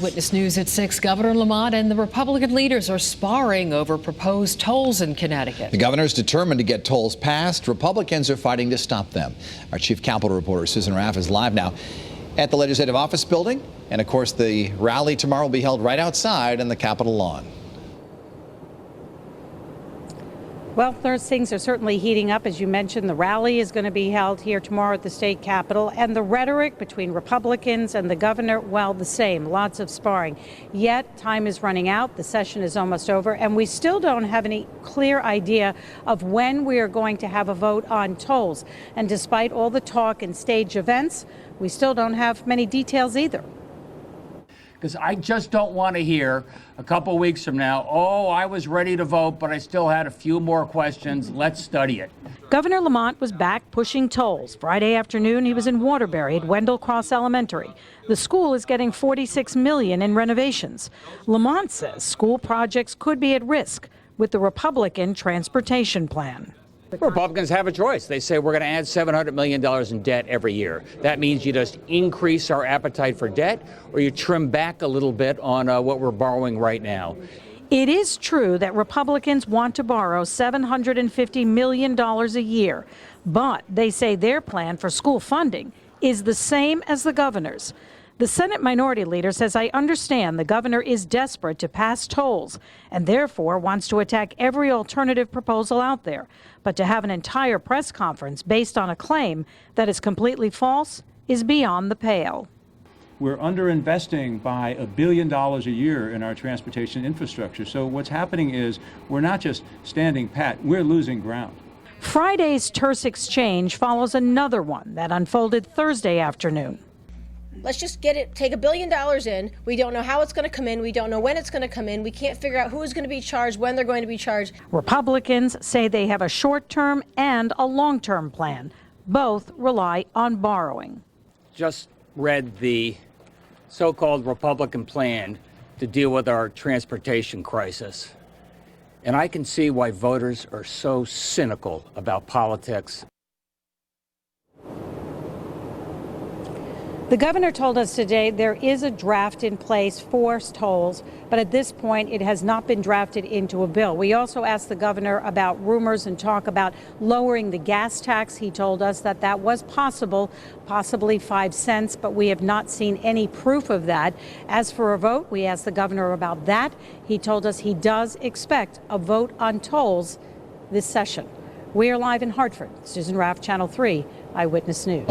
Witness News at 6. Governor Lamont and the Republican leaders are sparring over proposed tolls in Connecticut. The governor is determined to get tolls passed. Republicans are fighting to stop them. Our chief Capitol reporter Susan Raff is live now at the Legislative Office building. And of course, the rally tomorrow will be held right outside on the Capitol lawn. Well, things are certainly heating up. As you mentioned, the rally is going to be held here tomorrow at the state capitol. And the rhetoric between Republicans and the governor, well, the same. Lots of sparring. Yet, time is running out. The session is almost over. And we still don't have any clear idea of when we are going to have a vote on tolls. And despite all the talk and stage events, we still don't have many details either. Because I just don't want to hear a couple weeks from now, oh, I was ready to vote, but I still had a few more questions. Let's study it. Governor Lamont was back pushing tolls. Friday afternoon, he was in Waterbury at Wendell Cross Elementary. The school is getting $46 million in renovations. Lamont says school projects could be at risk with the Republican transportation plan. Republicans have a choice. They say we're going to add $700 million in debt every year. That means you just increase our appetite for debt, or you trim back a little bit on what we're borrowing right now. It is true that Republicans want to borrow $750 million a year, but they say their plan for school funding is the same as the governor's. The Senate Minority Leader says, I understand the governor is desperate to pass tolls and therefore wants to attack every alternative proposal out there. But to have an entire press conference based on a claim that is completely false is beyond the pale. We're underinvesting by $1 billion a year in our transportation infrastructure. So what's happening is we're not just standing pat, we're losing ground. Friday's terse exchange follows another one that unfolded Thursday afternoon. Let's just get it, take $1 billion in. We don't know how it's going to come in. We don't know when it's going to come in. We can't figure out who's going to be charged, when they're going to be charged. Republicans say they have a short-term and a long-term plan. Both rely on borrowing. Just read the so-called Republican plan to deal with our transportation crisis. And I can see why voters are so cynical about politics. The governor told us today there is a draft in place for tolls, but at this point it has not been drafted into a bill. We also asked the governor about rumors and talk about lowering the gas tax. He told us that that was possible, possibly 5 cents, but we have not seen any proof of that. As for a vote, we asked the governor about that. He told us he does expect a vote on tolls this session. We are live in Hartford. Susan Raff, Channel 3 Eyewitness News.